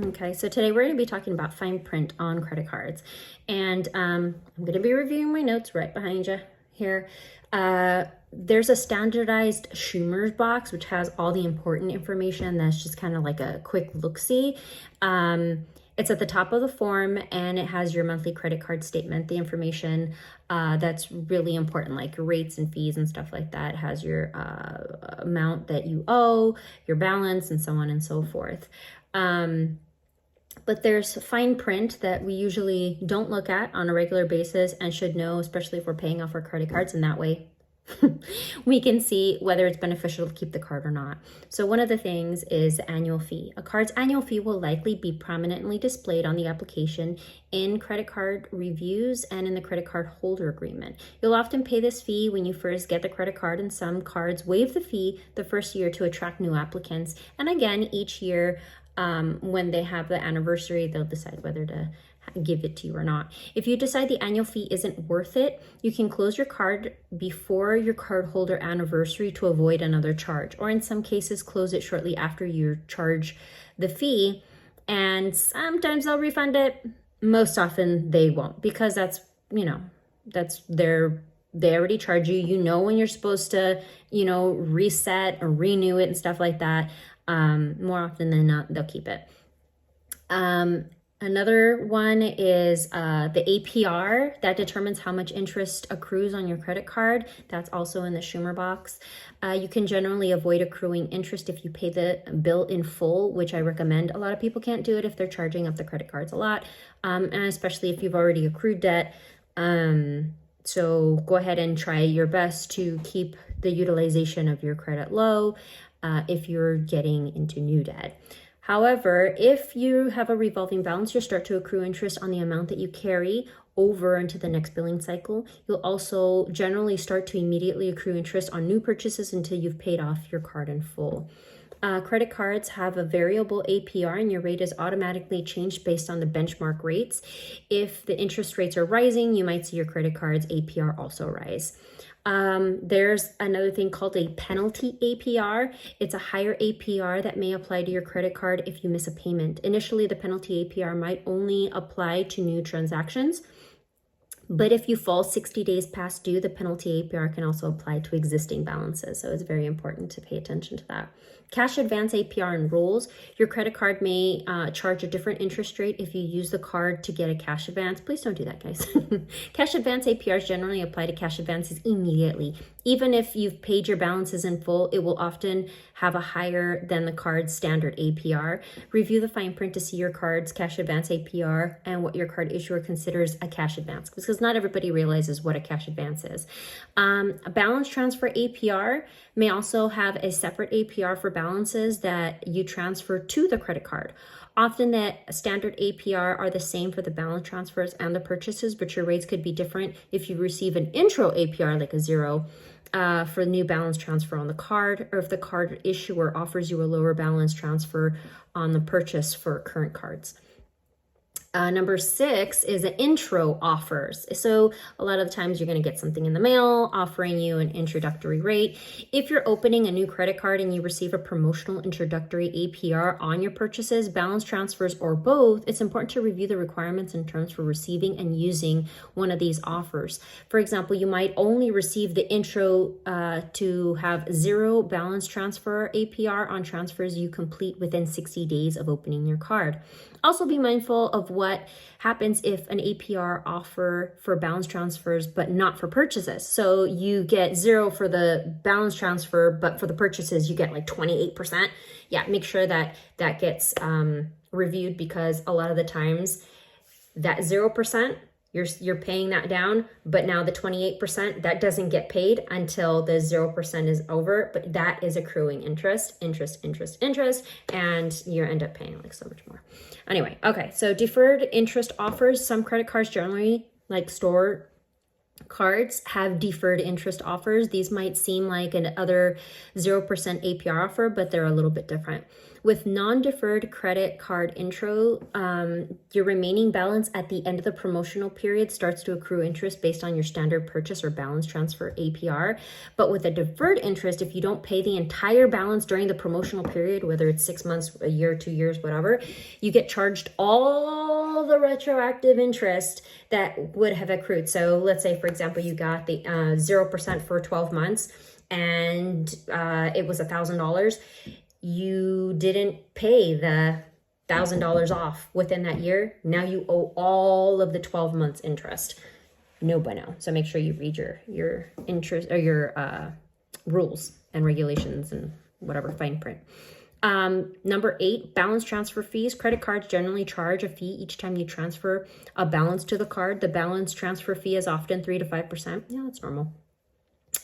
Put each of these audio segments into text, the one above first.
Okay, so today we're going to be talking about fine print on credit cards. And I'm going to be reviewing my notes right behind you here. There's a standardized Schumer's box, which has all the important information. That's just kind of like a quick look-see. It's at the top of the form, and it has your monthly credit card statement, the information that's really important, like rates and fees and stuff like that. It has your amount that you owe, your balance, and so on and so forth. But there's fine print that we usually don't look at on a regular basis and should know, especially if we're paying off our credit cards, and that way we can see whether it's beneficial to keep the card or not. So one of the things is the annual fee. A card's annual fee will likely be prominently displayed on the application, in credit card reviews, and in the credit card holder agreement. You'll often pay this fee when you first get the credit card, and some cards waive the fee the first year to attract new applicants. And again, each year, when they have the anniversary, they'll decide whether to give it to you or not. If you decide the annual fee isn't worth it, you can close your card before your cardholder anniversary to avoid another charge, or in some cases close it shortly after you charge the fee, and sometimes they'll refund it. Most often they won't, because that's, they already charge you. You know when you're supposed to, reset or renew it and stuff like that. More often than not, they'll keep it. Another one is the APR that determines how much interest accrues on your credit card. That's also in the Schumer box. You can generally avoid accruing interest if you pay the bill in full, which I recommend. A lot of people can't do it if they're charging up the credit cards a lot, and especially if you've already accrued debt. So go ahead and try your best to keep the utilization of your credit low if you're getting into new debt. However, if you have a revolving balance, you'll start to accrue interest on the amount that you carry over into the next billing cycle. You'll also generally start to immediately accrue interest on new purchases until you've paid off your card in full. Credit cards have a variable APR, and your rate is automatically changed based on the benchmark rates. If the interest rates are rising, you might see your credit card's APR also rise. There's another thing called a penalty APR. It's a higher APR that may apply to your credit card if you miss a payment. Initially, the penalty APR might only apply to new transactions, but if you fall 60 days past due, the penalty APR can also apply to existing balances. So it's very important to pay attention to that. Cash advance APR and rules. Your credit card may charge a different interest rate if you use the card to get a cash advance. Please don't do that, guys. Cash advance APRs generally apply to cash advances immediately. Even if you've paid your balances in full, it will often have a higher than the card's standard APR. Review the fine print to see your card's cash advance APR and what your card issuer considers a cash advance, because not everybody realizes what a cash advance is. A balance transfer APR may also have a separate APR for balances that you transfer to the credit card. Often that standard APR are the same for the balance transfers and the purchases, but your rates could be different if you receive an intro APR like a 0 for new balance transfer on the card, or if the card issuer offers you a lower balance transfer on the purchase for current cards. Number 6 is the intro offers. So a lot of the times you're going to get something in the mail offering you an introductory rate. If you're opening a new credit card and you receive a promotional introductory APR on your purchases, balance transfers, or both, it's important to review the requirements and terms for receiving and using one of these offers. For example, you might only receive the intro to have 0 balance transfer APR on transfers you complete within 60 days of opening your card. Also be mindful of what happens if an APR offer for balance transfers but not for purchases. So you get 0 for the balance transfer, but for the purchases you get like 28%. Yeah, make sure that that gets reviewed, because a lot of the times that 0%, you're paying that down, but now the 28%, that doesn't get paid until the 0% is over, but that is accruing interest, and you end up paying like so much more. Anyway, okay, so deferred interest offers. Some credit cards generally, like store cards, have deferred interest offers. These might seem like an other 0% APR offer, but they're a little bit different. With non-deferred credit card intro, your remaining balance at the end of the promotional period starts to accrue interest based on your standard purchase or balance transfer APR. But with a deferred interest, if you don't pay the entire balance during the promotional period, whether it's 6 months, a year, 2 years, whatever, you get charged all the retroactive interest that would have accrued. So let's say, for example, you got the 0% for 12 months and it was $1,000. You didn't pay the $1,000 off within that year. Now you owe all of the 12 months interest. No bueno. So make sure you read your interest or your rules and regulations and whatever fine print. Number 8, balance transfer fees. Credit cards generally charge a fee each time you transfer a balance to the card. The balance transfer fee is often 3 to 5%. Yeah, that's normal.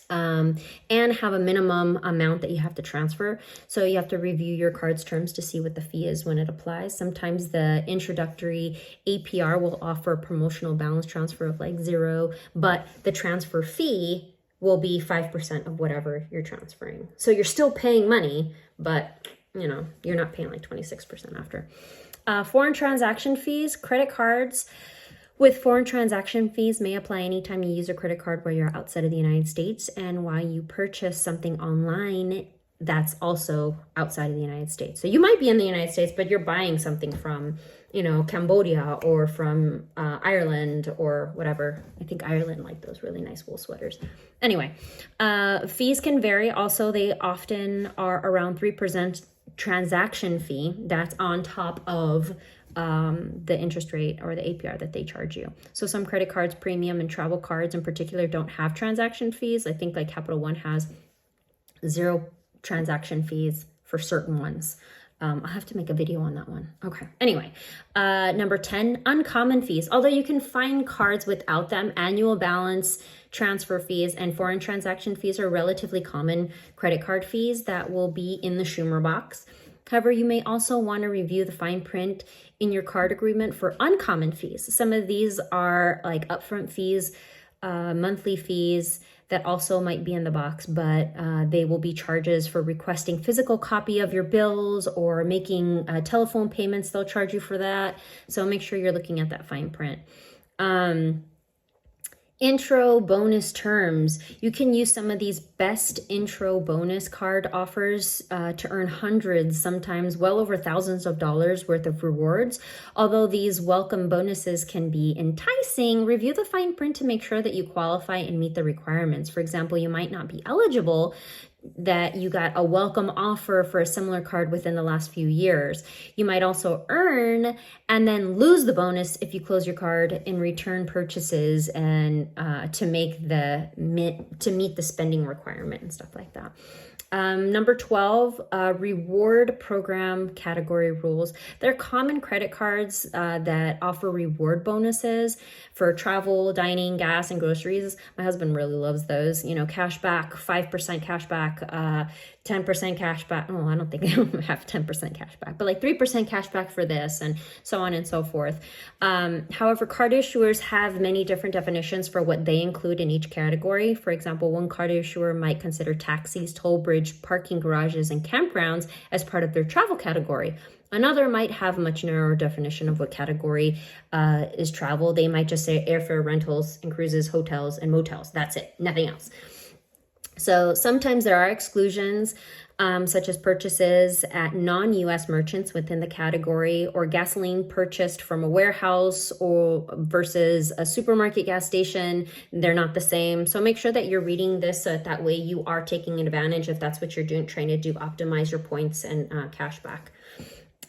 And have a minimum amount that you have to transfer. So you have to review your card's terms to see what the fee is when it applies. Sometimes the introductory APR will offer a promotional balance transfer of like 0, but the transfer fee will be 5% of whatever you're transferring. So you're still paying money, but you know, you're not paying like 26% after. Foreign transaction fees. Credit cards with foreign transaction fees may apply anytime you use a credit card while you're outside of the United States, and while you purchase something online that's also outside of the United States. So you might be in the United States, but you're buying something from, you know, Cambodia or from Ireland or whatever. I think Ireland like those really nice wool sweaters. Anyway, fees can vary. Also, they often are around 3% transaction fee. That's on top of the interest rate or the APR that they charge you. So some credit cards, premium and travel cards in particular, don't have transaction fees. I think like Capital One has 0 transaction fees for certain ones. I'll have to make a video on that one. Okay. Anyway, number 10, uncommon fees. Although you can find cards without them, annual balance transfer fees and foreign transaction fees are relatively common credit card fees that will be in the Schumer box. However, you may also want to review the fine print in your card agreement for uncommon fees. Some of these are like upfront fees, monthly fees that also might be in the box, but they will be charges for requesting physical copy of your bills or making telephone payments. They'll charge you for that. So make sure you're looking at that fine print. Intro bonus terms. You can use some of these best intro bonus card offers to earn hundreds, sometimes well over thousands of dollars worth of rewards. Although these welcome bonuses can be enticing, review the fine print to make sure that you qualify and meet the requirements. For example, you might not be eligible that you got a welcome offer for a similar card within the last few years. You might also earn and then lose the bonus if you close your card in return purchases and to meet the spending requirement and stuff like that. Number 12, reward program category rules. They're common credit cards that offer reward bonuses for travel, dining, gas, and groceries. My husband really loves those. You know, cash back, 5% cash back, 10% cash back. Oh, I don't think they don't have 10% cash back, but like 3% cash back for this and so on and so forth. However, card issuers have many different definitions for what they include in each category. For example, one card issuer might consider taxis, toll bridge, parking garages, and campgrounds as part of their travel category. Another might have a much narrower definition of what category is travel. They might just say airfare, rentals, and cruises, hotels, and motels. That's it, nothing else. So sometimes there are exclusions, such as purchases at non-U.S. merchants within the category, or gasoline purchased from a warehouse or versus a supermarket gas station. They're not the same. So make sure that you're reading this so that way you are taking advantage if that's what you're doing, trying to do, optimize your points and cash back.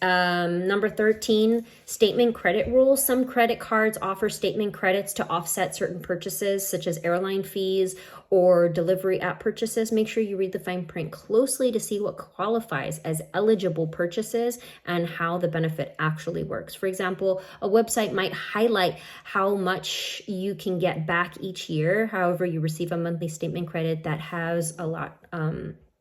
Number 13, statement credit rules. Some credit cards offer statement credits to offset certain purchases, such as airline fees or delivery app purchases. Make sure you read the fine print closely to see what qualifies as eligible purchases and how the benefit actually works. For example, a website might highlight how much you can get back each year. However, you receive a monthly statement credit that has a lot,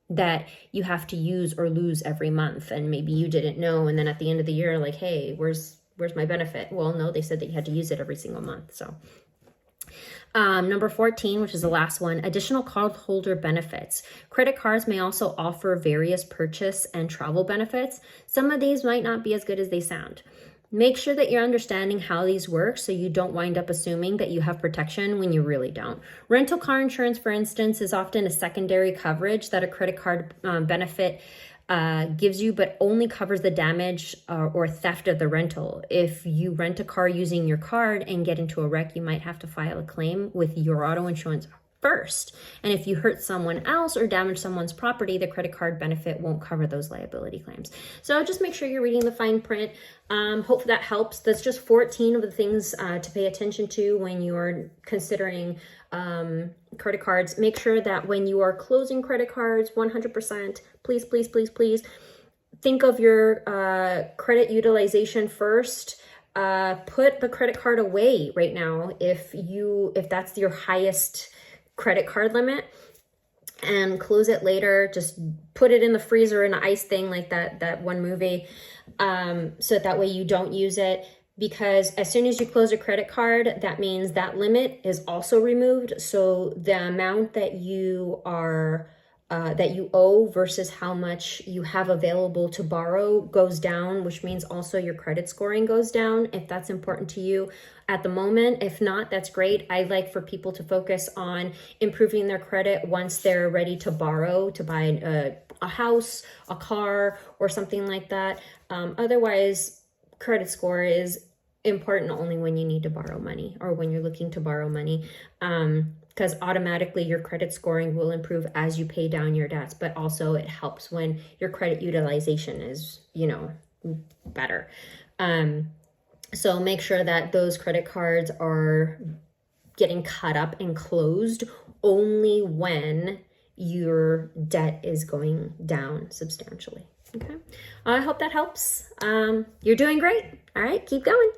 that you have to use or lose every month, and maybe you didn't know, and then at the end of the year, like, hey, where's my benefit? Well, no, they said that you had to use it every single month. So Number 14, which is the last one, additional cardholder benefits. Credit cards may also offer various purchase and travel benefits. Some of these might not be as good as they sound. Make sure that you're understanding how these work so you don't wind up assuming that you have protection when you really don't. Rental car insurance, for instance, is often a secondary coverage that a credit card benefit gives you, but only covers the damage or theft of the rental. If you rent a car using your card and get into a wreck, you might have to file a claim with your auto insurance first. And if you hurt someone else or damage someone's property, the credit card benefit won't cover those liability claims. So just make sure you're reading the fine print. Hopefully that helps. That's just 14 of the things to pay attention to when you are considering credit cards. Make sure that when you are closing credit cards, 100%, please, please, please, please think of your credit utilization first. Put the credit card away right now if that's your highest credit card limit, and close it later. Just put it in the freezer in an ice thing like that one movie, so that way you don't use it. Because as soon as you close a credit card, that means that limit is also removed. So the amount that you are that you owe versus how much you have available to borrow goes down, which means also your credit scoring goes down if that's important to you at the moment. If not, that's great. I like for people to focus on improving their credit once they're ready to borrow, to buy a house, a car, or something like that. Otherwise, credit score is important only when you need to borrow money or when you're looking to borrow money, because automatically your credit scoring will improve as you pay down your debts, but also it helps when your credit utilization is, better. So make sure that those credit cards are getting cut up and closed only when your debt is going down substantially. Okay. I hope that helps. You're doing great. All right, keep going.